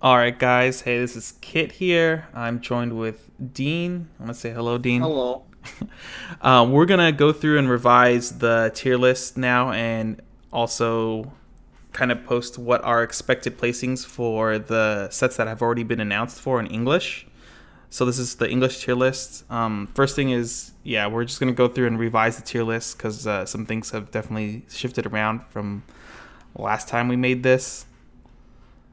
All right, guys. Hey, this is Kit here. I'm joined with Dean. I'm gonna say hello, Dean. Hello. We're gonna go through and revise the tier list now, and also kind of post what our expected placings for the sets that have already been announced for in English. So this is the English tier list. First thing is, yeah, we're just gonna go through and revise the tier list because some things have definitely shifted around from last time we made this.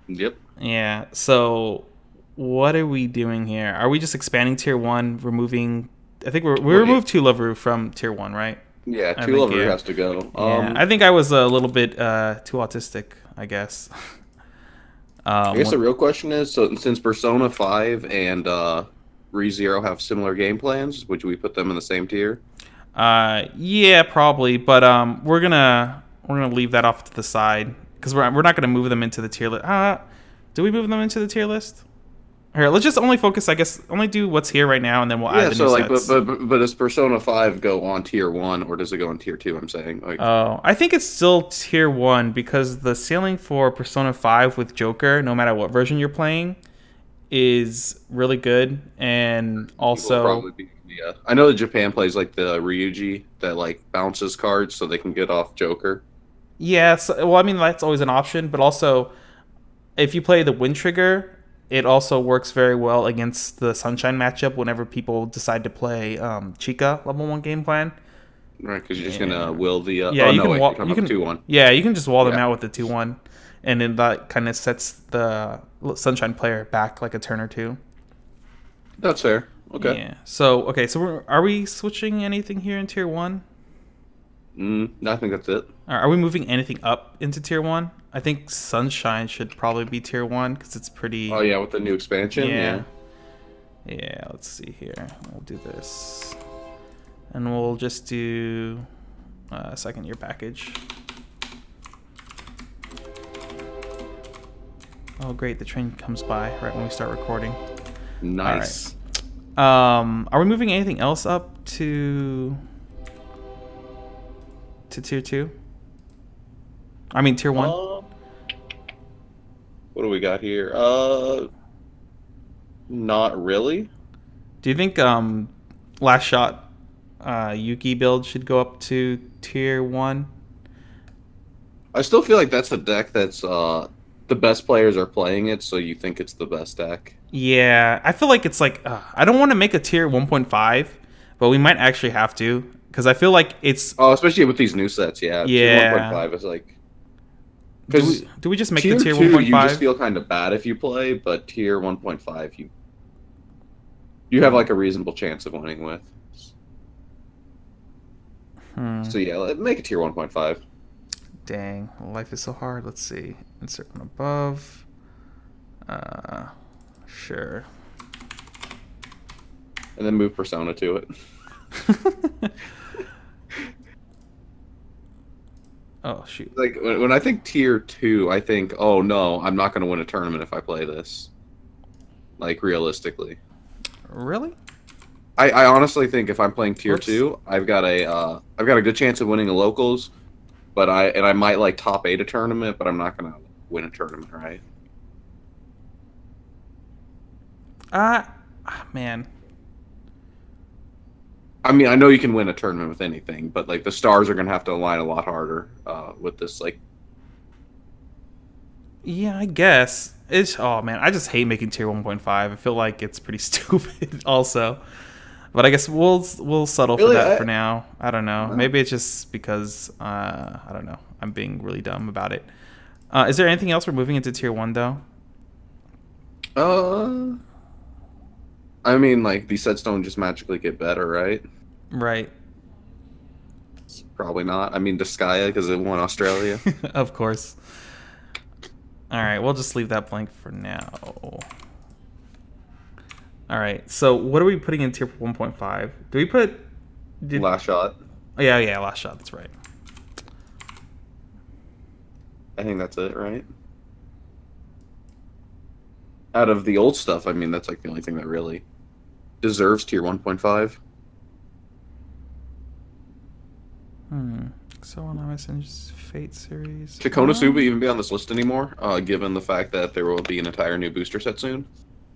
Yep. Yeah. So, what are we doing here? Are we just expanding tier one, removing? I think we Well, yeah, removed two Loveru from tier one, right? yeah, I two think lover yeah, has to go. yeah. I think I was a little bit too autistic, I guess. I guess What? the real question is, so since Persona 5 and ReZero have similar game plans, would we put them in the same tier? Yeah, probably, but we're gonna leave that off to the side because we're not gonna move them into the tier list. Do we move them into the tier list? Here, let's just only focus. I guess only do what's here right now, and then we'll add Yeah, the new so like, but sets. but but does Persona 5 go on tier 1 or does it go on tier 2? I'm saying like, Oh, I think it's still tier one because the ceiling for Persona 5 with Joker, no matter what version you're playing, is really good. And people will also, probably be. Yeah, I know that Japan plays like the Ryuji that like bounces cards so they can get off Joker. yes, well, I mean, that's always an option, but also, if you play the Wind Trigger, it also works very well against the Sunshine matchup whenever people decide to play Chica level 1 game plan. Right, because you're just gonna Yeah. will the. Yeah, Oh you no, can wait, you're wall. talking You about the can. 2-1. Yeah, you can just wall them Yeah, out with the 2-1, and then that kind of sets the Sunshine player back like a turn or two. that's fair. Okay. Yeah. So okay. So are we switching anything here in tier one? I think that's it. Are we moving anything up into tier one? I think Sunshine should probably be tier one because it's Oh pretty. yeah, with the new expansion, Yeah. yeah. Yeah. Let's see here. We'll do this, and we'll just do a second year package. Oh, great! The train comes by right when we start recording. All right. Nice. Are we moving anything else up to tier two? I mean tier one. Um, what do we got here? Not really. Do you think last shot Yuki build should go up to tier one? I still feel like that's a deck that's the best players are playing it, so you think it's the best deck. Yeah, I feel like it's like I don't want to make a tier 1.5, but we might actually have to because I feel like it's Oh, especially with these new sets, yeah. Tier yeah. 1.5 is like Do because we just make the tier tier 2 you just 1.5? feel kind of bad if you play, but tier 1.5 you have like a reasonable chance of winning with. Hmm. So yeah, make it tier 1.5. Dang, life is so hard. Let's see. Insert from above. Uh, sure. And then move Persona to it. Oh shoot. Like when I think tier 2, I think, oh no, I'm not going to win a tournament if I play this. Like realistically, Really? I honestly think if I'm playing tier Whoops. 2, I've got a good chance of winning the locals, but I might like top 8 a tournament, but I'm not going to win a tournament, right? Man. I mean, I know you can win a tournament with anything, but like the stars are going to have to align a lot harder with this. Like, Yeah, I guess. It's oh man, I just hate making tier 1.5. I feel like it's pretty stupid also. But I guess we'll settle for really, that for now. I don't know. uh, Maybe it's just because I don't know. I'm being really dumb about it. Is there anything else we're moving into tier 1 though? uh, I mean, like these sets don't just magically get better, right? Right. Probably not. I mean, Disgaea because it won Australia. Of course. All right, we'll just leave that blank for now. All right. So, what are we putting in tier 1.5? Do we put did Last shot. Oh, yeah, yeah, last shot. That's right. I think that's it, right? Out of the old stuff, I mean, that's like the only thing that really deserves tier 1.5. Hmm. So on Messenger's Fate series. Should Konosuba even be on this list anymore? Given the fact that there will be an entire new booster set soon.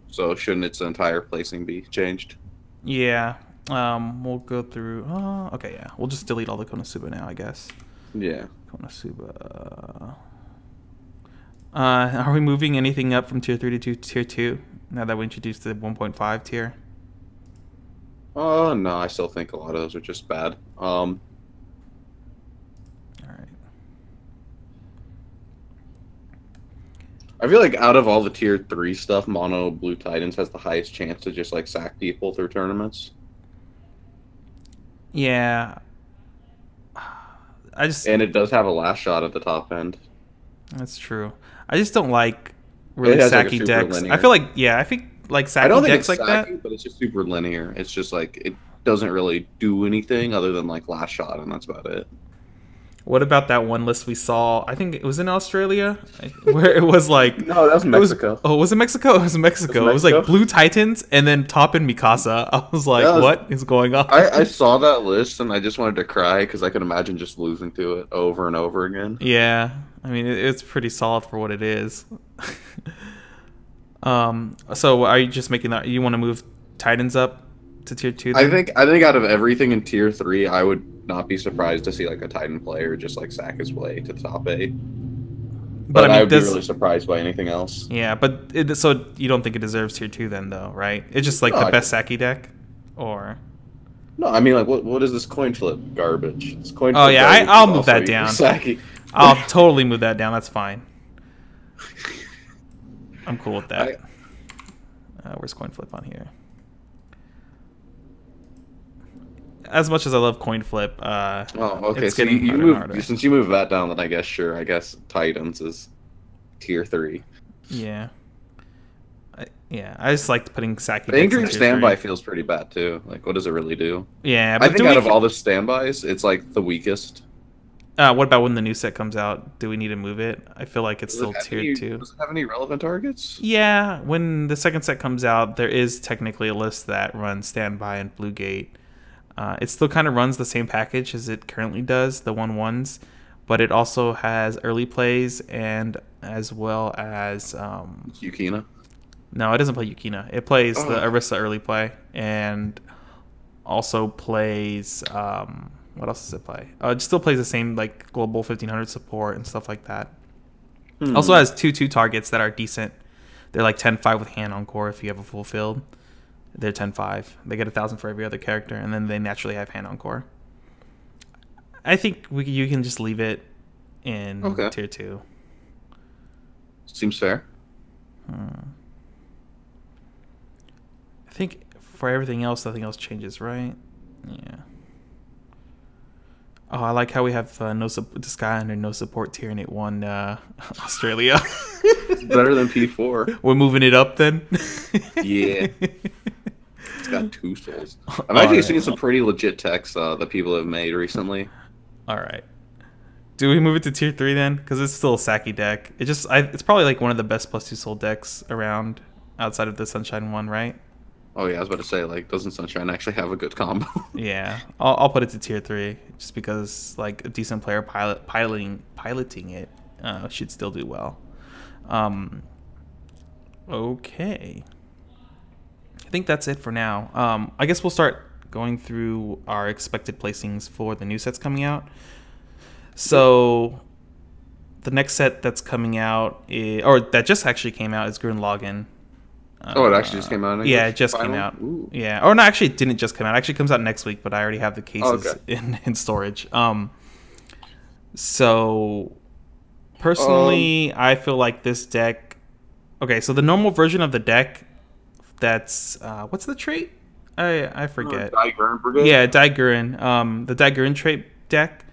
So shouldn't its entire placing be changed? Yeah. We'll go through. Okay, yeah. We'll just delete all the Konosuba now, I guess. Yeah. Konosuba. Are we moving anything up from tier 3 to tier 2 now that we introduced the 1.5 tier? No, I still think a lot of those are just bad. All right. I feel like out of all the tier 3 stuff, Mono Blue Titans has the highest chance to just like sack people through tournaments. Yeah. And it does have a last shot at the top end. That's true. I just don't like really sacky like decks. linear. I feel like I think like sacky decks like that. But it's just super linear. It's just like it doesn't really do anything other than like last shot, and that's about it. What about that one list we saw? I think it was in Australia, where it was like no, that was Mexico. Was it Mexico? It was Mexico. It was like Blue Titans and then top in Mikasa. I was like, what is going on? I saw that list and I just wanted to cry because I could imagine just losing to it over and over again. Yeah, I mean it's pretty solid for what it is. So are you just making that? You want to move Titans up to tier 2? Then? I think out of everything in tier 3, I would not be surprised to see like a Titan player just like sack his way to the top 8. But I would be really surprised by anything else. Yeah, but so you don't think it deserves tier 2 then, though, right? It's just like the best Saki deck, or no? I mean, like what is this coin flip garbage? This coin flip I'll move that down. I'll totally move that down. That's fine. I'm cool with that. Where's coin flip on here? As much as I love coin flip, okay. It's so getting harder. Since you move that down, then I guess sure. I guess Titans is tier 3. Yeah. I just liked putting Saki. The Angry standby feels pretty bad too. Like, what does it really do? Yeah, but I think out of all the standbys, it's like the weakest. What about when the new set comes out? Do we need to move it? I feel like it's still tier 2. Does it have any relevant targets? Yeah, when the second set comes out, there is technically a list that runs standby and Blue Gate. It still kind of runs the same package as it currently does, the 1/1s, but it also has early plays and as well as Yukina. No, it doesn't play Yukina. It plays the Arisa early play and also plays what else does it play? It still plays the same like global 1500 support and stuff like that. Also has 2/2 targets that are decent. They're like 10/5 with hand encore if you have a full field. They're 10/5. They get 1,000 for every other character, and then they naturally have hand encore. I think you can just leave it in tier 2. Seems fair. I think for everything else, nothing else changes, right? Yeah. Oh, I like how we have this guy under no support tier, and it won Australia. It's better than P4. We're moving it up then. Yeah. It's got 2 souls. I've actually seen some pretty legit techs that people have made recently. All right. Do we move it to tier 3 then? Because it's still a Saki deck. It's probably like one of the best +2 soul decks around outside of the Sunshine one, right? Oh yeah, I was about to say, like, doesn't Sunshine actually have a good combo? Yeah, I'll put it to tier 3 just because like a decent player piloting it should still do well. Okay. I think that's it for now. I guess we'll start going through our expected placings for the new sets coming out. So the next set that's coming out or that just actually came out is Gurren Lagann. It actually just came out? Yeah, it just came out. Ooh. Yeah. Or no, actually it didn't just come out. It actually comes out next week, but I already have the cases in storage. So personally, I feel like this deck... Okay, so the normal version of the deck, that's... what's the trait? I forget. Daiguren Brigade? Yeah, Daiguren. The Daiguren trait deck,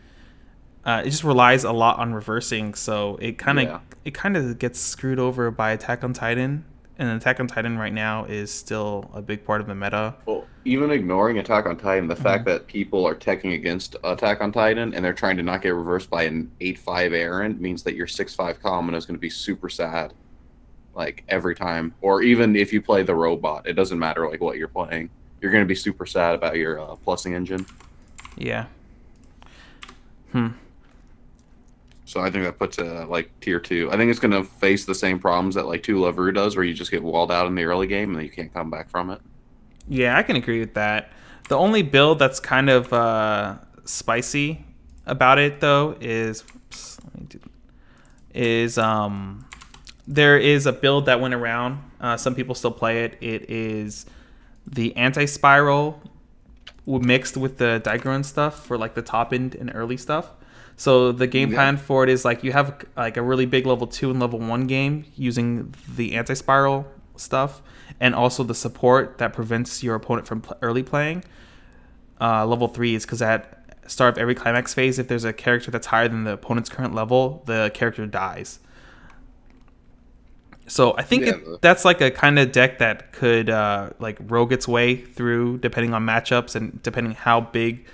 it just relies a lot on reversing, so it kind of gets screwed over by Attack on Titan. And Attack on Titan right now is still a big part of the meta. Well, even ignoring Attack on Titan, the fact that people are teching against Attack on Titan and they're trying to not get reversed by an 8/5 Aaron means that your 6/5 common is going to be super sad, like every time. Or even if you play the robot, it doesn't matter like what you're playing. You're going to be super sad about your plussing engine. Yeah. So I think that puts like tier 2. I think it's going to face the same problems that like Tula Vu does, where you just get walled out in the early game and then you can't come back from it. Yeah, I can agree with that. The only build that's kind of spicy about it though is there is a build that went around. Some people still play it. It is the anti-spiral mixed with the Daigron stuff for like the top end and early stuff. So the game plan for it is like you have like a really big level 2 and level 1 game using the anti-spiral stuff, and also the support that prevents your opponent from early playing. Level 3 is because at start of every climax phase, if there's a character that's higher than the opponent's current level, the character dies. So I think that's like a kind of deck that could like rogue its way through depending on matchups and depending how big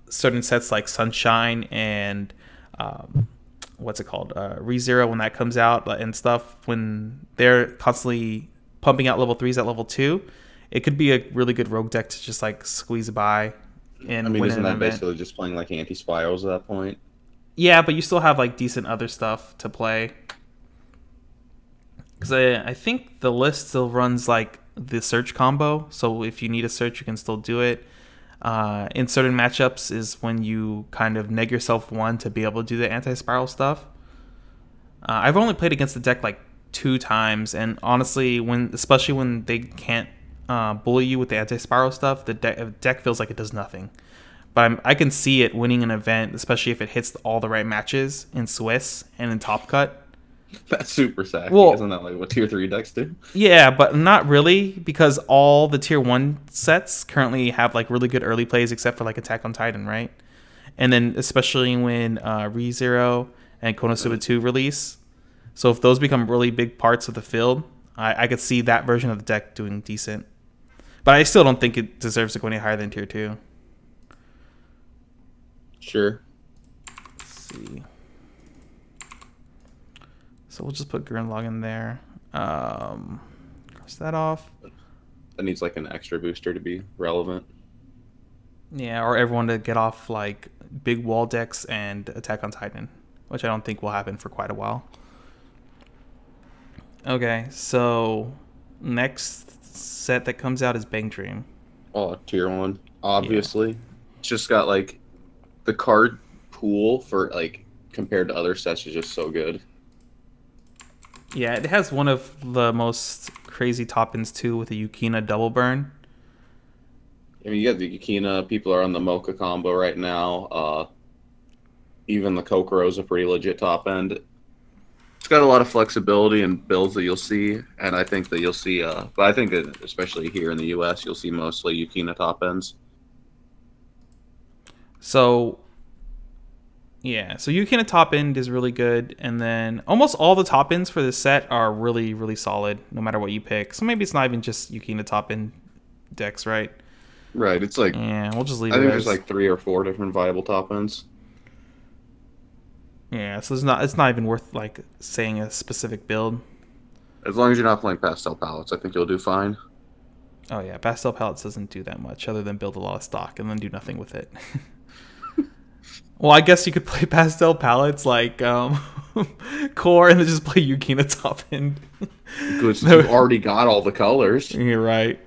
certain sets like Sunshine and what's it called, ReZero, when that comes out and stuff, when they're constantly pumping out level 3s at level 2, it could be a really good rogue deck to just like squeeze by and win isn't an that event. basically just playing like anti-spirals at that point? Yeah, but you still have like decent other stuff to play. Because I think the list still runs like the search combo, so if you need a search, you can still do it. In certain matchups is when you kind of neg yourself 1 to be able to do the anti-spiral stuff. I've only played against the deck like 2 times, and honestly, especially when they can't bully you with the anti-spiral stuff, the deck feels like it does nothing. But I can see it winning an event, especially if it hits all the right matches in Swiss and in Top Cut. That's super sacky. Well, isn't that like what tier 3 decks do? Yeah, but not really, because all the tier 1 sets currently have like really good early plays except for like Attack on Titan, right? And then especially when ReZero and Konosuba 2 release. So if those become really big parts of the field, I could see that version of the deck doing decent. But I still don't think it deserves to go any higher than tier 2. Sure. Let's see. So we'll just put Grimlock in there. Cross that off. That needs like an extra booster to be relevant. Yeah, or everyone to get off like big wall decks and Attack on Titan, which I don't think will happen for quite a while. Okay, so next set that comes out is Bang Dream. Oh, tier 1, obviously. Yeah. It's just got like the card pool for like compared to other sets is just so good. Yeah, it has one of the most crazy top-ends too with a Yukina double burn. I mean, you got the Yukina. People are on the Mocha combo right now. Even the Kokoro is a pretty legit top end. It's got a lot of flexibility and builds that you'll see, and I think that you'll see. But I think that especially here in the U.S., you'll see mostly Yukina top ends. So. Yeah, so Yukina top end is really good, and then almost all the top ends for this set are really, really solid, no matter what you pick. So maybe it's not even just Yukina top end decks, right? Right, it's like... Yeah, we'll just leave it I think there's like 3 or 4 different viable top ends. Yeah, so it's not even worth like saying a specific build. As long as you're not playing Pastel Palettes, I think you'll do fine. Oh yeah, Pastel Palettes doesn't do that much other than build a lot of stock and then do nothing with it. Well, I guess you could play Pastel Palettes like Core and then just play Yukina top end. Good, since you already got all the colors. You're right.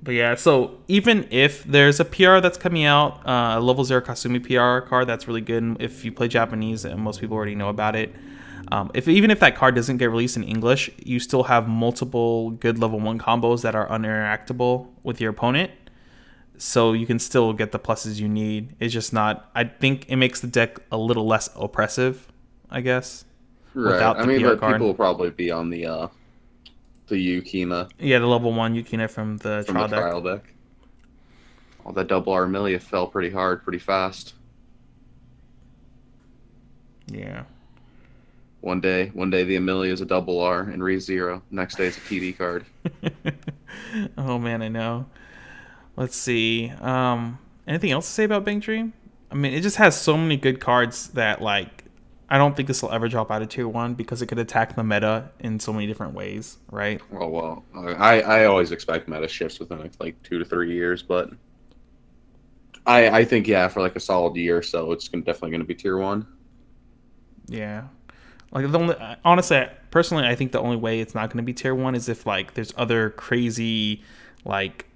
But yeah, so even if there's a PR that's coming out, a level 0 Kasumi PR card that's really good if you play Japanese, and most people already know about it. Even if that card doesn't get released in English, you still have multiple good level 1 combos that are uninteractable with your opponent. So you can still get the pluses you need. It's just not... I think it makes the deck a little less oppressive, I guess. Right. Without the PR but card. People will probably be on the Yukina. Yeah, the level 1 Yukina from the trial deck. Oh, that double Armilia fell pretty hard, pretty fast. Yeah. One day the Amelia is a double R and ReZero. Next day it's a TD card. Oh man, I know. Let's see. Anything else to say about Bang Dream? I mean, it just has so many good cards that, like, I don't think this will ever drop out of tier 1 because it could attack the meta in so many different ways, right? Oh, well, I always expect meta shifts within like 2 to 3 years, but I think yeah, for like a solid year or so, it's definitely going to be tier one. Yeah. Like the only honestly, personally, I think the only way it's not going to be tier one is if like there's other crazy like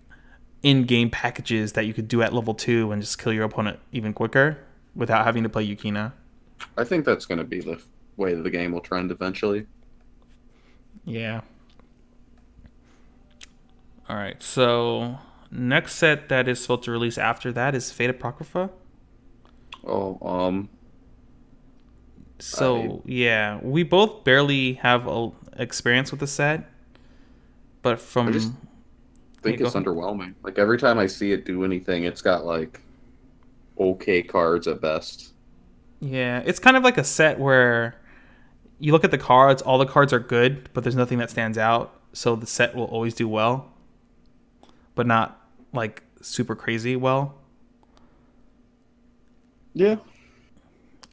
in-game packages that you could do at level 2 and just kill your opponent even quicker without having to play Yukina. I think that's going to be the way that the game will trend eventually. Yeah. All right. So next set that is supposed to release after that is Fate Apocrypha. Oh, So yeah, we both barely have a experience with the set, but I just from think it's underwhelming. Like every time I see it do anything, it's got like okay cards at best. yeah, it's kind of like a set where you look at the cards, all the cards are good, but there's nothing that stands out. So the set will always do well, but not like super crazy well. Yeah.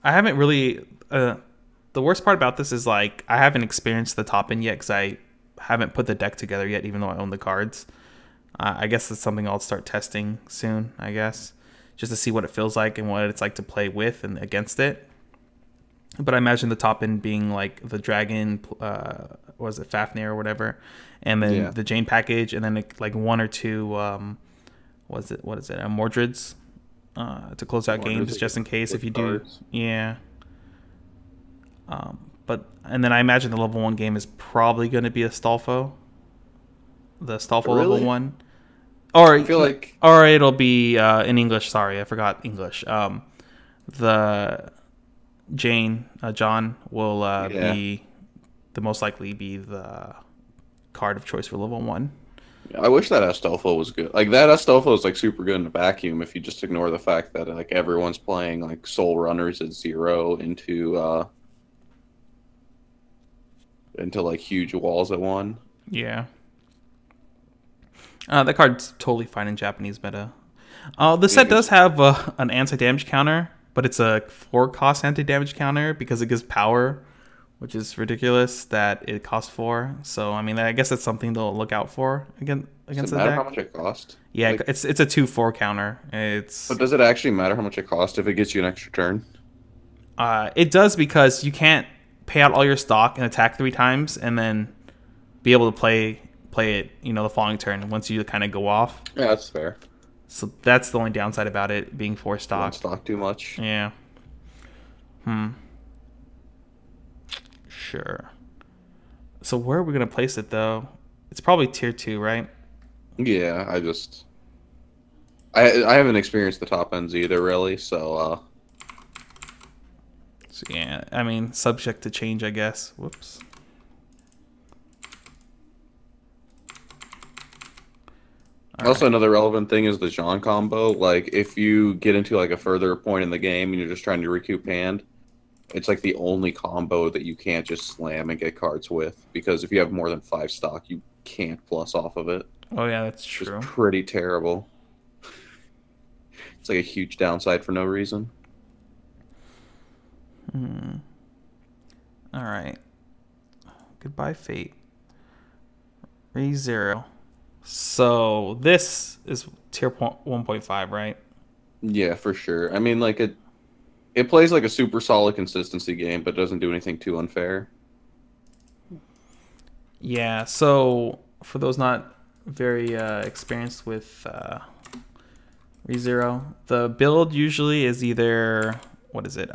I haven't really. The worst part about this is like I haven't experienced the top end yet because I haven't put the deck together yet, even though I own the cards. I guess it's something I'll start testing soon. I guess just to see what it feels like and what it's like to play with and against it. But I imagine the top end being like the dragon, was it Fafnir or whatever, and then the Jane package, and then like one or two, what is it, Mordred's, to close out games just in case if you cards. Do, yeah. But and then I imagine the level 1 game is probably going to be a Stolfo, the Stolfo really? level 1, or I feel like, or it'll be in English. Sorry, I forgot English. The Jane, John will be the most likely be the card of choice for level 1. I wish that Astolfo was good. Like that Astolfo is like super good in a vacuum if you just ignore the fact that like everyone's playing like soul runners at 0 into like huge walls at 1. Yeah. That card's totally fine in Japanese meta. The set does have an anti-damage counter, but it's a 4-cost anti-damage counter because it gives power, which is ridiculous that it costs 4. So, I mean, I guess that's something they'll look out for against the deck. Does it matter how much it costs? Yeah, like, it's a 2/4 counter. But does it actually matter how much it costs if it gets you an extra turn? It does, because you can't pay out all your stock and attack 3 times and then be able to play it, the following turn once you kind of go off. Yeah, that's fair. So that's the only downside about it being 4 stock. Don't stock too much. Yeah. Sure. So where are we gonna place it though? It's probably tier 2, right? Yeah, I haven't experienced the top ends either, really. So yeah, I mean, subject to change, I guess. Whoops. Also, another relevant thing is the Jean combo. Like, if you get into like a further point in the game and you're just trying to recoup hand, it's like the only combo that you can't just slam and get cards with, because if you have more than 5 stock, you can't plus off of it. Oh yeah, that's true. It's pretty terrible. It's like a huge downside for no reason. All right. Goodbye, Fate. ReZero. So this is tier 1.5, right? Yeah, for sure. I mean, like it plays like a super solid consistency game, but doesn't do anything too unfair. Yeah. So for those not very experienced with ReZero, the build usually is either what is it?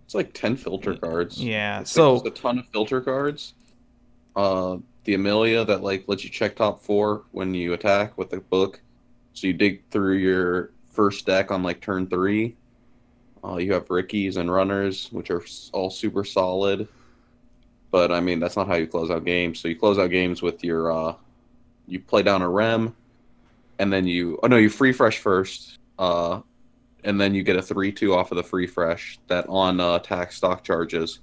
It's like 10 filter cards. Yeah. It's so like, a ton of filter cards. The Amelia that like lets you check top 4 when you attack with the book. So you dig through your first deck on like turn 3. You have Rickies and Runners, which are all super solid. But I mean, that's not how you close out games. So you close out games with your you play down a Rem, and then you free fresh first, and then you get a 3/2 off of the free fresh that on attack stock charges.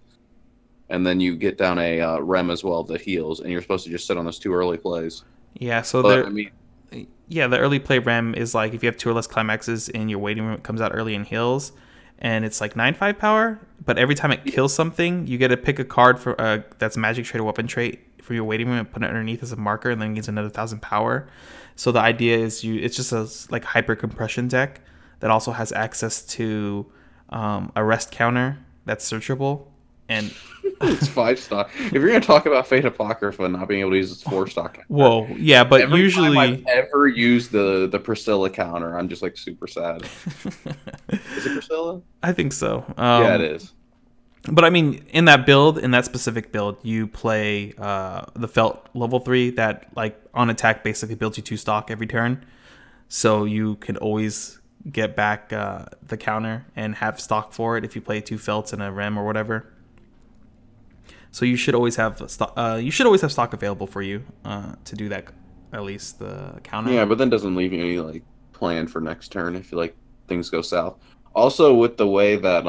And then you get down a Rem as well that heals, and you're supposed to just sit on those 2 early plays. Yeah, so the early play Rem is like if you have 2 or less climaxes in your waiting room, it comes out early and heals, and it's like 9/5 power. But every time it kills something, you get to pick a card for that's magic trait or weapon trait for your waiting room and put it underneath as a marker, and then gains another 1,000 power. So the idea is it's just a like hyper compression deck that also has access to a rest counter that's searchable. And it's 5-stock. If you're gonna talk about Fate Apocrypha not being able to use its 4-stock, whoa, yeah, but every usually time I've ever used the Priscilla counter, I'm just like super sad. Is it Priscilla? I think so. Yeah, it is. But I mean, in that specific build, you play the Felt level 3 that like on attack basically builds you 2 stock every turn, so you can always get back the counter and have stock for it if you play 2 Felts and a Rem or whatever. So you should always have stock. You should always have stock available for you to do that. At least the counter. Yeah, but then doesn't leave you any like plan for next turn if like things go south. Also, with the way that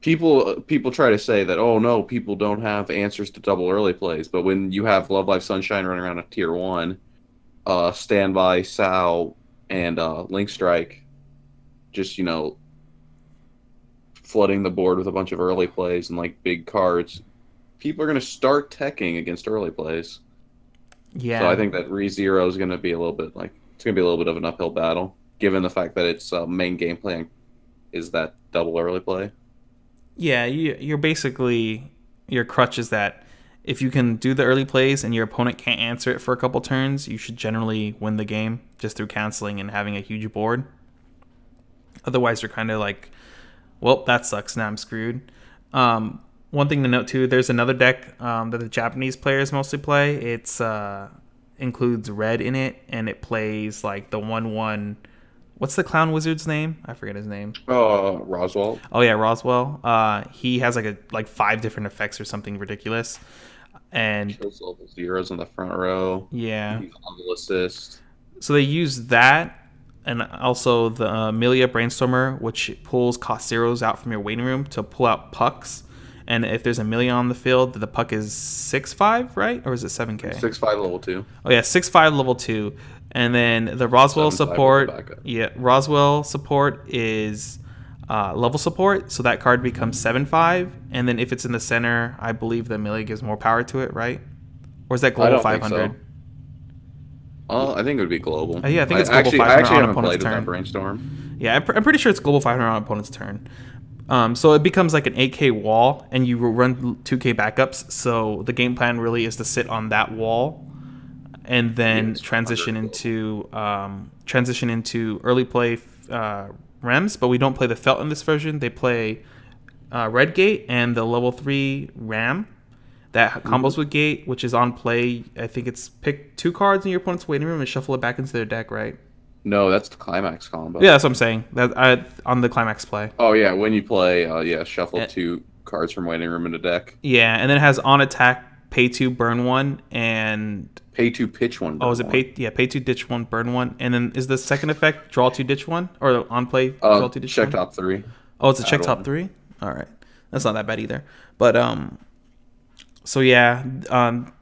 people try to say that, oh no, people don't have answers to double early plays, but when you have Love Life Sunshine running around at tier 1, Standby, Sao, and Link Strike, just flooding the board with a bunch of early plays and like big cards, people are going to start teching against early plays. Yeah. So I think that ReZero is going to be a little bit of an uphill battle, given the fact that its main gameplay is that double early play. Yeah, you're basically, your crutch is that if you can do the early plays and your opponent can't answer it for a couple turns, you should generally win the game just through canceling and having a huge board. Otherwise, you're kind of like, well, that sucks. Now I'm screwed. One thing to note too, there's another deck that the Japanese players mostly play. It's includes red in it, and it plays like the 1/1. What's the clown wizard's name? I forget his name. Roswell. Oh yeah, Roswell. He has like 5 different effects or something ridiculous, and shows level 0s in the front row. Yeah. He's on the assist. So they use that. And also the Amelia Brainstormer, which pulls cost 0s out from your waiting room to pull out pucks. And if there's Amelia on the field, the puck is 6/5, right? Or is it 7K? 6/5 level 2. Oh yeah, 6/5 level 2. And then the Roswell support. Yeah, Roswell support is level support, so that card becomes 7/5. And then if it's in the center, I believe the Amelia gives more power to it, right? Or is that global 500? I think it would be global. Yeah, I think it's global 500 on opponent's turn. Brainstorm. Yeah, I'm pretty sure it's global 500 on opponent's turn. So it becomes like an 8K wall, and you run 2K backups. So the game plan really is to sit on that wall, and then transition into early play Rems. But we don't play the Felt in this version. They play Red Gate and the level 3 Ram. That combos with Gate, which is on play. I think it's pick 2 cards in your opponent's waiting room and shuffle it back into their deck, right? No, that's the Climax combo. Yeah, that's what I'm saying. On the Climax play. Oh yeah, when you play, shuffle 2 cards from waiting room into deck. Yeah, and then it has on attack, pay 2, burn 1, and pay 2, pitch 1. Is it pay? Yeah, pay 2, ditch 1, burn 1, and then is the second effect draw 2, ditch 1, or on play draw 2, ditch 1? Check top 3. Oh, it's a check top 3. All right, that's not that bad either. But so yeah,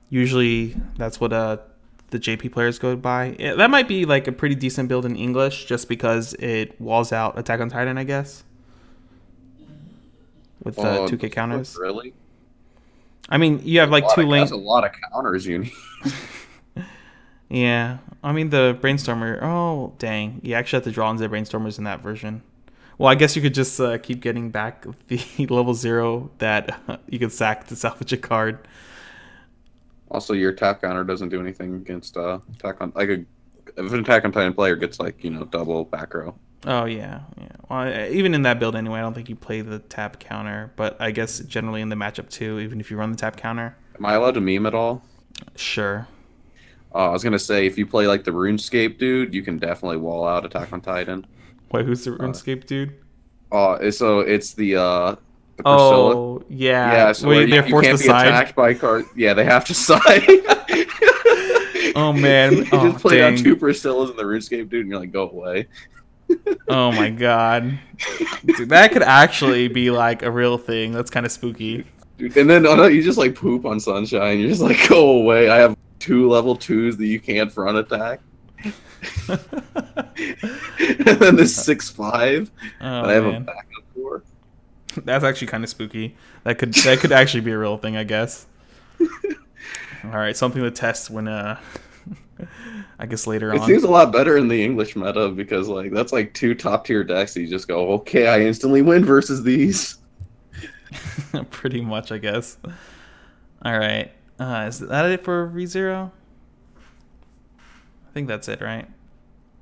usually that's what the JP players go by. That might be like a pretty decent build in English, just because it walls out Attack on Titan, I guess, with 2K counters. Really? I mean, you have like 2 lanes. That's a lot of counters you need. Yeah, I mean the Brainstormer. Oh dang, you actually have to draw into the Brainstormers in that version. Well, I guess you could just keep getting back the level 0 that you could sack to salvage a card. Also, your tap counter doesn't do anything against attack on if an Attack on Titan player gets double back row. Oh yeah. Well, even in that build anyway, I don't think you play the tap counter, but I guess generally in the matchup too, even if you run the tap counter. Am I allowed to meme at all? Sure. I was gonna say if you play like the RuneScape dude, you can definitely wall out Attack on Titan. Wait, who's the RuneScape dude? So it's the Priscilla. Oh yeah. Yeah. So they're forced to side. Attacked by card. Yeah, they have to side. Oh man. You just played out 2 Priscillas in the RuneScape dude, and you're like, go away. Oh my god. Dude, that could actually be like a real thing. That's kind of spooky. Dude, and then you just like poop on Sunshine. You're just like, go away. I have 2 level 2s that you can't front attack. And then this 6/5 that I have a backup for. That's actually kind of spooky. That could actually be a real thing, I guess. All right, something to test when I guess later It on. seems a lot better in the English meta because like that's like two top tier decks that you just go, okay, I instantly win versus these. Pretty much, I guess. All right. Is that it for ReZero? I think that's it, right?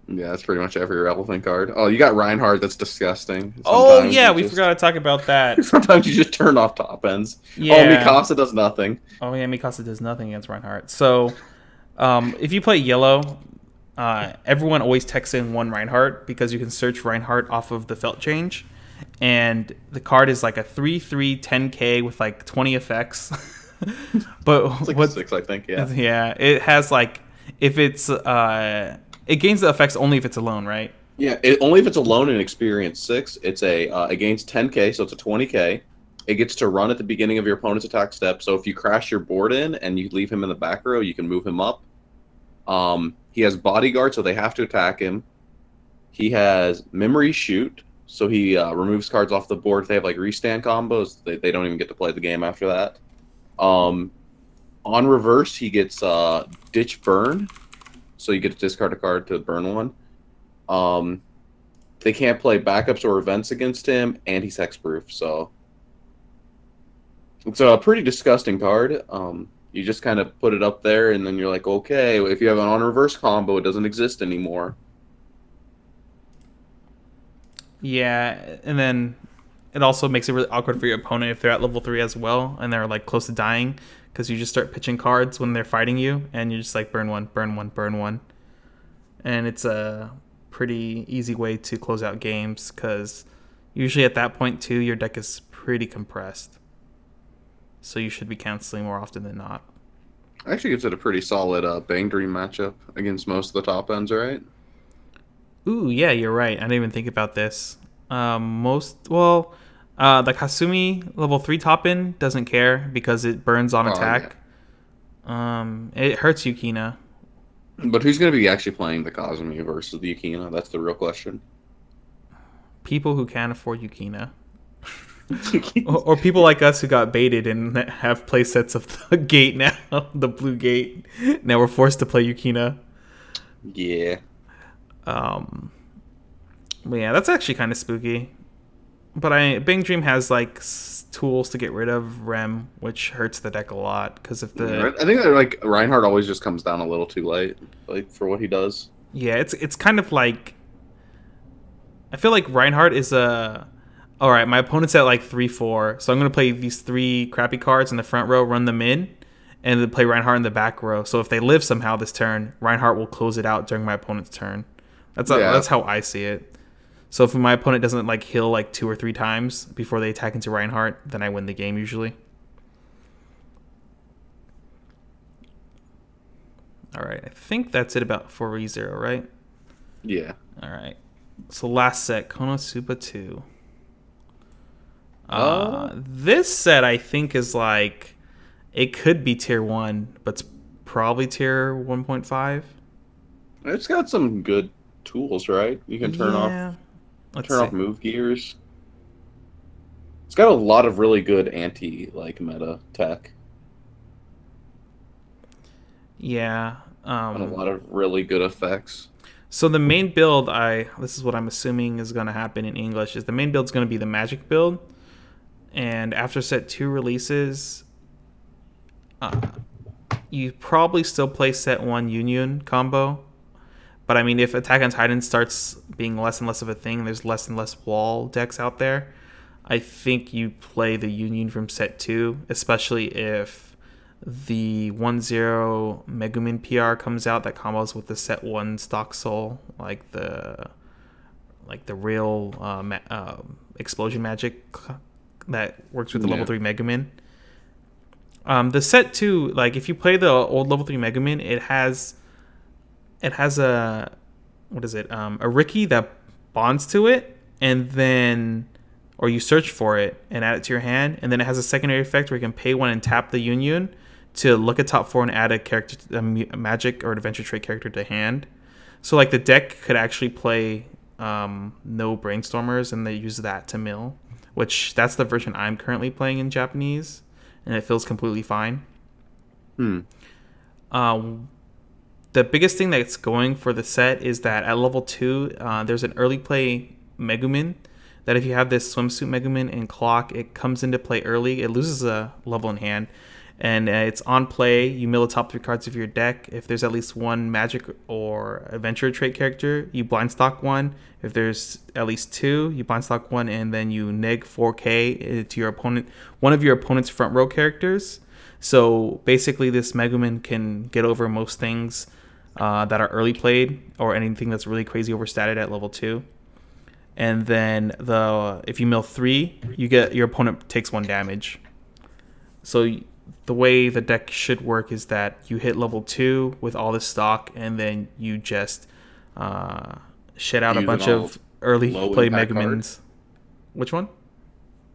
Yeah, that's pretty much every relevant card. Oh, you got Reinhardt. That's disgusting. Oh Sometimes yeah, you we just forgot to talk about that. sometimes you just turn off top ends. Oh, Yeah. Mikasa does nothing. Oh yeah, Mikasa does nothing against Reinhardt. So, if you play yellow, everyone always texts in one Reinhardt because you can search Reinhardt off of the felt change, and the card is like a 3/3 10k with like 20 effects. But It's like what? 6, I think. Yeah. Yeah, it has like if it's it gains the effects only if it's alone, right? Yeah. Only if it's alone in experience 6. It's it gains 10k, so it's a 20k. It gets to run at the beginning of your opponent's attack step. So if you crash your board in and you leave him in the back row, you can move him up. He has bodyguard, so they have to attack him. He has memory shoot, so he removes cards off the board. If they have like restand combos, they don't even get to play the game after that. On reverse, he gets ditch burn, so you get to discard a card to burn one. They can't play backups or events against him, and he's hexproof, so it's a pretty disgusting card. You just kind of put it up there, and then you're like, okay, if you have an on-reverse combo, it doesn't exist anymore. Yeah, and then it also makes it really awkward for your opponent if they're at level 3 as well and they're like close to dying because you just start pitching cards when they're fighting you and you just like burn one, burn one, burn one. And it's a pretty easy way to close out games because usually at that point too your deck is pretty compressed. So you should be canceling more often than not. Actually, gives it a pretty solid Bang Dream matchup against most of the top ends, right? Ooh, yeah, you're right. I didn't even think about this. The Kasumi level 3 top end doesn't care because it burns on attack. It hurts Yukina. But who's going to be actually playing the Kazumi versus the Yukina? That's the real question. People who can't afford Yukina. Or people like us who got baited and have play sets of the gate now, the blue gate. Now we're forced to play Yukina. Yeah. But yeah, that's actually kind of spooky. But Bang Dream has like tools to get rid of Rem, which hurts the deck a lot because if the I think that like Reinhardt always just comes down a little too late, like for what he does. Yeah, it's kind of like I feel like Reinhardt is a all right. My opponent's at like 3/4, so I'm gonna play these 3 crappy cards in the front row, run them in, and then play Reinhardt in the back row. So if they live somehow this turn, Reinhardt will close it out during my opponent's turn. That's how I see it. So if my opponent doesn't like heal like 2 or 3 times before they attack into Reinhardt, then I win the game usually. All right, I think that's it about for ReZero, right? Yeah. All right. So last set, Konosuba 2. This set I think is like it could be tier 1, but it's probably tier 1.5. It's got some good tools, right? You can turn off move gears. It's got a lot of really good anti meta tech. Yeah. And a lot of really good effects. So the main build, this is what I'm assuming is going to happen in English, is the main build is going to be the Magic build. And after set 2 releases, you probably still play set 1 Union combo. But I mean, if Attack on Titan starts being less and less of a thing, there's less and less wall decks out there. I think you play the Union from set 2, especially if the 1-0 Megumin PR comes out that combos with the set 1 stock soul, like the real explosion magic that works with the level 3 Megumin. The set 2, like if you play the old level 3 Megumin, it has a a Riki that bonds to it, and then or you search for it and add it to your hand, and then it has a secondary effect where you can pay 1 and tap the Union to look at top 4 and add a character, a magic or adventure trait character to hand. So like the deck could actually play no Brainstormers, and they use that to mill, which that's the version I'm currently playing in Japanese, and it feels completely fine. Hmm. Um, the biggest thing that's going for the set is that at level 2, there's an early play Megumin. That if you have this swimsuit Megumin in clock, it comes into play early. It loses a level in hand, and it's on play. You mill the top 3 cards of your deck. If there's at least one magic or adventure trait character, you blind stock one. If there's at least 2, you blind stock one, and then you neg 4k to your opponent, one of your opponent's front row characters. So basically, this Megumin can get over most things that are early played, or anything that's really crazy overstated at level 2. And then if you mill 3, you get your opponent takes 1 damage. So the way the deck should work is that you hit level 2 with all this stock, and then you just shed out a bunch of early play Megumins. Which one?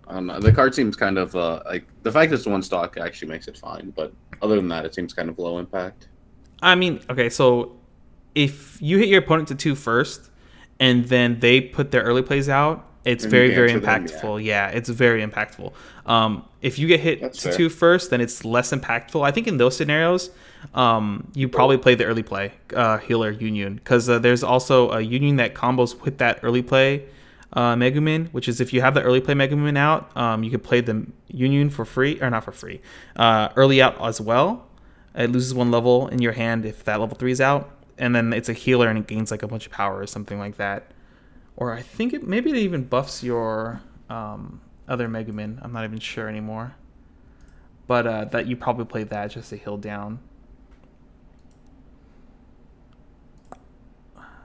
I don't know. The card seems kind of like the fact that it's 1 stock actually makes it fine, but other than that, it seems kind of low impact. I mean, okay, so if you hit your opponent to 2 first, and then they put their early plays out, it's very, very impactful. Them, yeah, it's very impactful. If you get hit to 2 first, then it's less impactful. I think in those scenarios, you probably play the early play healer Union, because there's also a Union that combos with that early play Megumin, which is if you have the early play Megumin out, you can play the Union for free, or not for free, early out as well. It loses 1 level in your hand if that level 3 is out. And then it's a healer and it gains like a bunch of power or something like that. Or I think maybe it even buffs your other Megumin. I'm not even sure anymore. But that you probably play that just to heal down.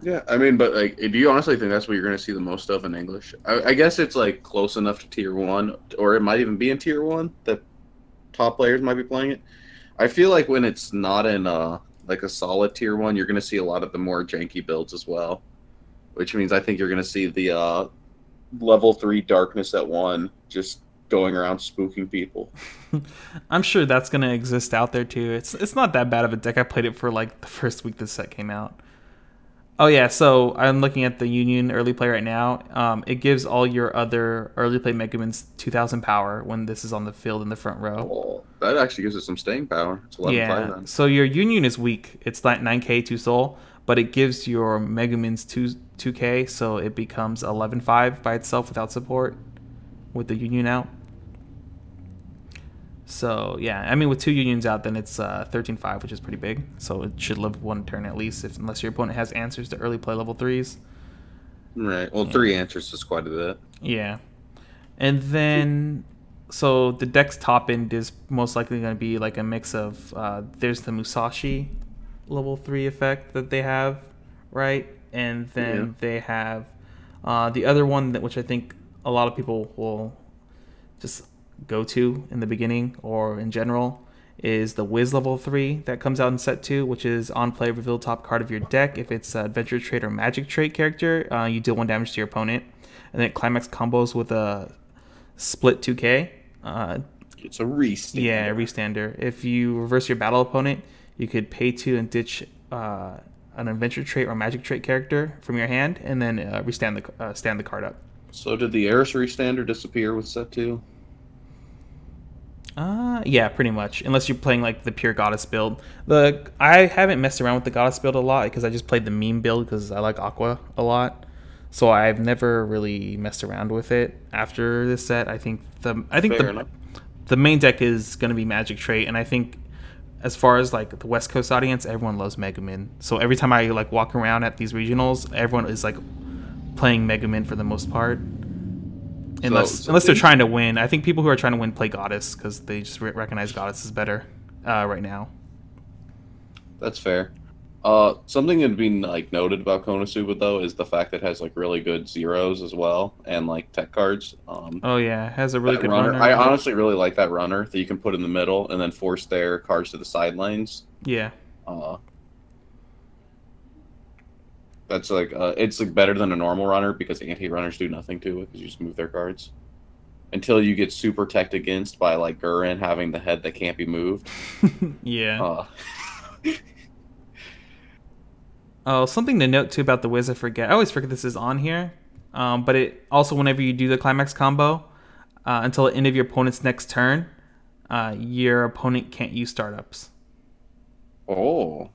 Yeah, I mean, but like, do you honestly think that's what you're going to see the most of in English? I guess it's like close enough to tier 1, or it might even be in tier 1 that top players might be playing it. I feel like when it's not in like a solid tier 1, you're going to see a lot of the more janky builds as well, which means I think you're going to see the level 3 darkness at 1 just going around spooking people. I'm sure that's going to exist out there too. It's not that bad of a deck. I played it for like the first week this set came out. Oh yeah, so I'm looking at the Union early play right now. It gives all your other early play Megumins 2,000 power when this is on the field in the front row. Oh, that actually gives it some staying power. It's 11-5 then. So your Union is weak. It's like 9k 2 soul, but it gives your Megumins 2k, so it becomes 11-5 by itself without support with the Union out. So yeah, I mean with 2 Unions out, then it's 13-5, which is pretty big. So it should live 1 turn at least, unless your opponent has answers to early play level 3s. Right. Well, 3 answers is quite a bit. Yeah, and then so the deck's top end is most likely going to be like a mix of there's the Musashi level 3 effect that they have, right? And then they have the other one which I think a lot of people will just go to in the beginning or in general is the Wiz level 3 that comes out in set 2, which is on play, reveal top card of your deck. If it's an adventure trait or magic trait character, you deal 1 damage to your opponent, and then it climax combos with a split 2k. It's a restander. Yeah, a restander. If you reverse your battle opponent, you could pay 2 and ditch an adventure trait or magic trait character from your hand, and then stand the card up. So did the Eris restander disappear with set 2? Yeah, pretty much. Unless you're playing like the pure goddess build. I haven't messed around with the goddess build a lot because I just played the meme build because I like Aqua a lot. So I've never really messed around with it after this set. I think the main deck is going to be Magic Trait, and I think as far as like the West Coast audience, everyone loves Megumin. So every time I like walk around at these regionals, everyone is like playing Megumin for the most part. Unless they're trying to win. I think people who are trying to win play Goddess because they just recognize Goddess is better right now. That's fair. Something that been like noted about Konosuba though is the fact that it has like really good zeros as well and like tech cards. Oh yeah, it has a really good runner. I honestly really like that runner that you can put in the middle and then force their cards to the sidelines. Yeah. That's like it's like better than a normal runner because anti-runners do nothing to it because you just move their cards until you get super teched against by like Gurren having the head that can't be moved. Yeah. Oh, something to note too about the Wiz, I always forget this is on here. But it also, whenever you do the climax combo, until the end of your opponent's next turn, your opponent can't use startups. Oh,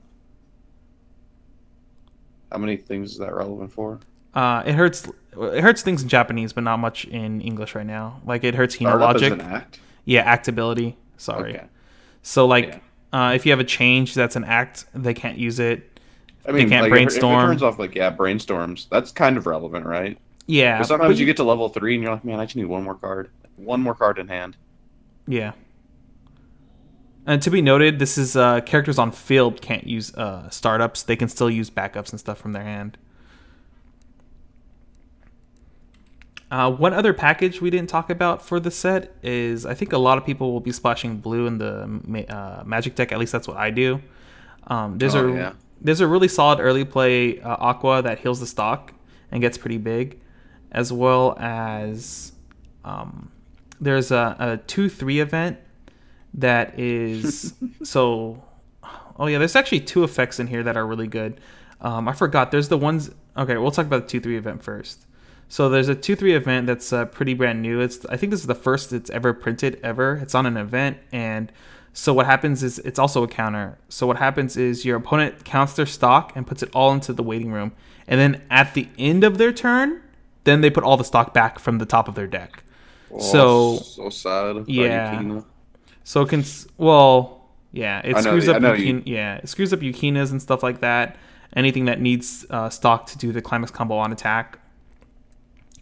how many things is that relevant for? It hurts. It hurts things in Japanese, but not much in English right now. Like it hurts Hino Startup is an logic. act. Yeah, actability. Sorry. Okay. So Yeah. like, if you have a change that's an act, they can't use it. I They mean, can't like if it turns brainstorm. off like brainstorms, that's kind of relevant, right? Yeah, Because but sometimes you you. get to level 3 and you're like, man, I just need one more card in hand. Yeah. And to be noted, this is characters on field can't use startups. They can still use backups and stuff from their hand. One other package we didn't talk about for the set is I think a lot of people will be splashing blue in the Magic deck. At least that's what I do. There's Oh a yeah. there's a really solid early play Aqua that heals the stock and gets pretty big, as well as there's a 2/3 event that is so. Oh yeah, there's actually two effects in here that are really good. I forgot. There's the ones. Okay, we'll talk about the 2/3 event first. So there's a 2/3 event that's pretty brand new. I think this is the first it's ever printed ever. It's on an event, and so what happens is it's also a counter. So what happens is your opponent counts their stock and puts it all into the waiting room, and then at the end of their turn, then they put all the stock back from the top of their deck. Oh, So so sad about yeah, Yukina. so it can well yeah it I know. screws up I know you. it screws up Yukinas and stuff like that. Anything that needs stock to do the climax combo on attack,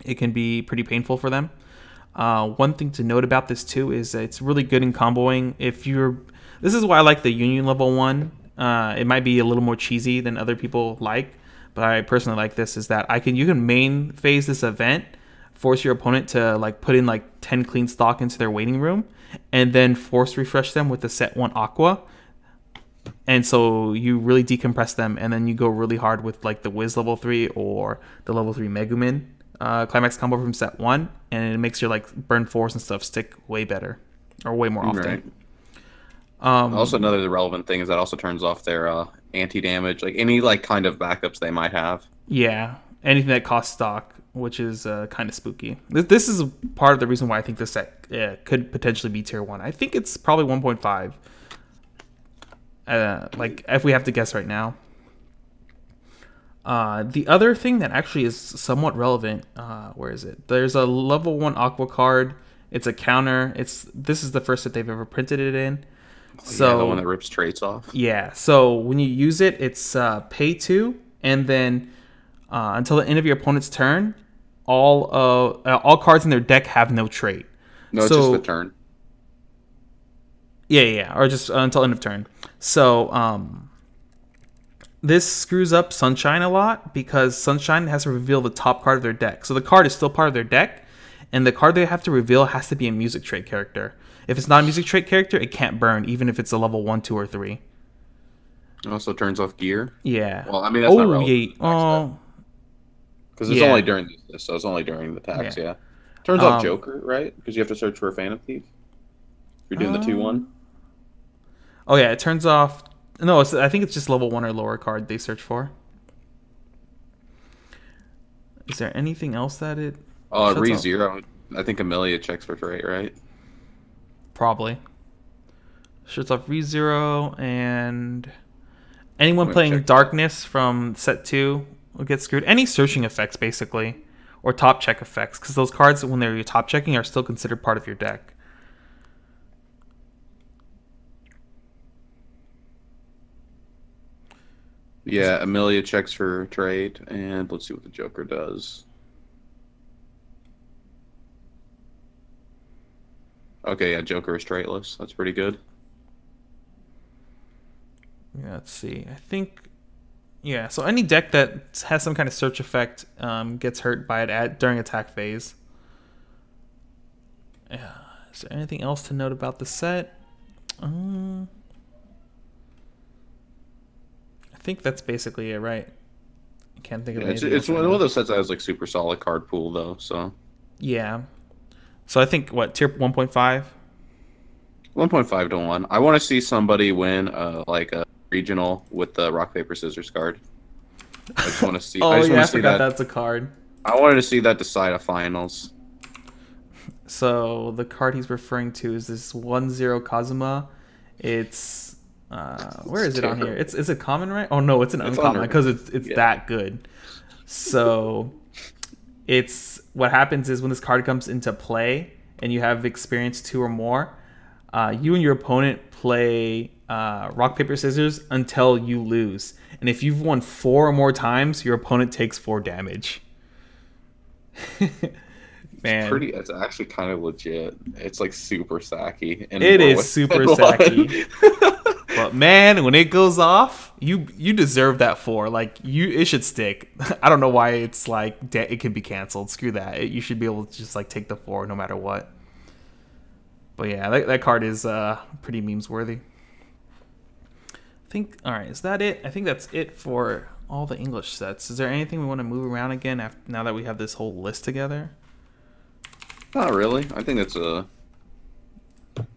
it can be pretty painful for them. One thing to note about this too is that it's really good in comboing. This is why I like the Union level one. It might be a little more cheesy than other people like, but I personally like this. Is that you can main phase this event, force your opponent to like put in like 10 clean stock into their waiting room, and then force refresh them with the set one Aqua. And so you really decompress them, and then you go really hard with like the Wiz level 3 or the level 3 Megumin climax combo from set 1, and it makes your like burn force and stuff stick way better or way more often. Right. Also, another relevant thing is that also turns off their anti-damage, like any like kind of backups they might have. Yeah, anything that costs stock, which is kind of spooky. This is part of the reason why I think this set could potentially be tier 1. I think it's probably 1.5. Like if we have to guess right now. The other thing that actually is somewhat relevant, where is it? There's a level 1 Aqua card. It's a counter. This is the first that they've ever printed it in. So Yeah, the one that rips traits off. yeah. So when you use it, it's pay 2, and then until the end of your opponent's turn, all cards in their deck have no trait. No, it's just the turn. Yeah, or just until end of turn. So this screws up Sunshine a lot because Sunshine has to reveal the top card of their deck. So the card is still part of their deck, and the card they have to reveal has to be a music trait character. If it's not a music trait character, it can't burn, even if it's a level 1, 2, or 3. It also turns off gear. Yeah. Well, I mean that's not relevant. Yeah. Because it's yeah. only during this, so it's only during the tax. Yeah. Yeah. Turns off Joker, right? Because you have to search for a Phantom Thief. You're doing the 2/1. Oh yeah, it turns off. No, I think it's just level 1 or lower card they search for. Is there anything else that it? ReZero. I think Amelia checks for trait, right? Probably. Shuts off ReZero, and anyone playing Darkness from set 2 will get screwed. Any searching effects, basically, or top check effects, because those cards, when they're top checking, are still considered part of your deck. Yeah, Amelia checks for trait, and let's see what the Joker does. Okay, yeah, Joker is traitless. That's pretty good. Yeah, let's see. I think, yeah. So any deck that has some kind of search effect gets hurt by it during attack phase. Yeah. Is there anything else to note about the set? I think that's basically it, right? I can't think of anything. It's one of those sets that has like super solid card pool though. So yeah. So I think what tier 1.5. 1.5 to 1. I want to see somebody win like a regional with the rock paper scissors card. I just want to see. Oh I just yeah, want I to see forgot that. that's a card. I wanted to see that decide a finals. So the card he's referring to is this 1/0 Kazuma. It's Where is it on here? It's a common, right? Oh no, it's an uncommon because it's that good. So it's what happens is when this card comes into play and you have experience 2 or more, you and your opponent play rock paper scissors until you lose, and if you've won 4 or more times, your opponent takes 4 damage. Man, it's actually kind of legit. It's like super sacky. It is super sacky. But man, when it goes off, you deserve that 4. Like it should stick. I don't know why it's like it can be canceled. Screw that. You should be able to just like take the 4 no matter what. But yeah, that card is pretty memes worthy. I think. All right, is that it? I think that's it for all the English sets. Is there anything we want to move around again now that we have this whole list together? Not really. I think that's a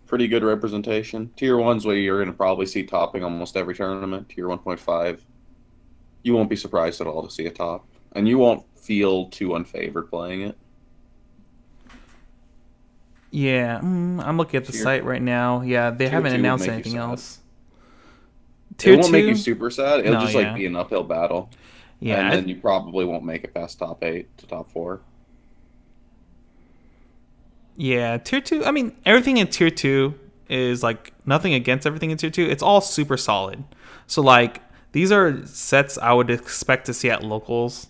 pretty good representation. Tier 1's where you're going to probably see topping almost every tournament. Tier 1.5, you won't be surprised at all to see a top. And you won't feel too unfavored playing it. Yeah, I'm looking at the site right now. Yeah, they haven't announced anything else. It won't make you super sad. It'll just like be an uphill battle. Yeah, and then you probably won't make it past top 8 to top 4. Yeah, tier 2. I mean, everything in tier 2 is like nothing against everything in tier 2. It's all super solid. So like these are sets I would expect to see at locals,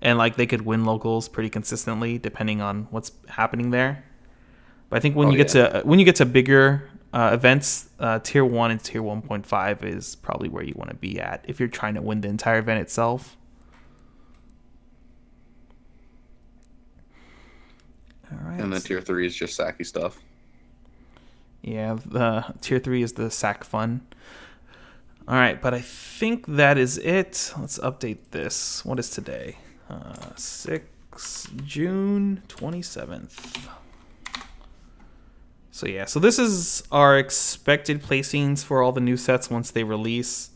and like they could win locals pretty consistently depending on what's happening there. But I think when you get to bigger events, tier 1 and tier 1.5 is probably where you want to be at if you're trying to win the entire event itself. All right. And then tier 3 is just sacky stuff. Yeah, tier 3 is the sack fun. All right, but I think that is it. Let's update this. What is today? 6 June 27th. So yeah, so this is our expected placings for all the new sets once they release.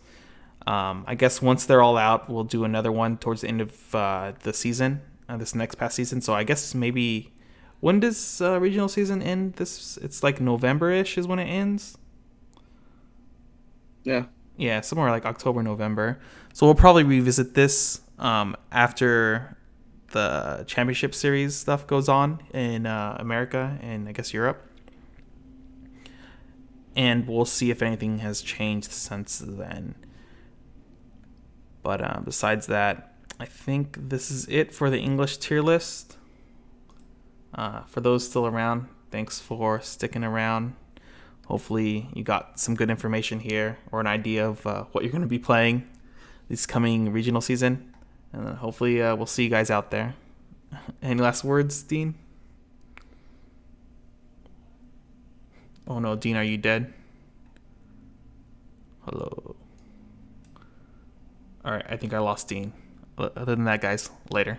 I guess once they're all out, we'll do another one towards the end of the season, this next past season. So I guess maybe... When does regional season end? It's like November-ish is when it ends. Yeah. Yeah, somewhere like October, November. So we'll probably revisit this after the championship series stuff goes on in America and I guess Europe. And we'll see if anything has changed since then. But besides that, I think this is it for the English tier list. For those still around, thanks for sticking around. Hopefully you got some good information here or an idea of what you're going to be playing this coming regional season. And hopefully we'll see you guys out there. Any last words, Dean? Oh no, Dean, are you dead? Hello. All right, I think I lost Dean. Other than that, guys, later.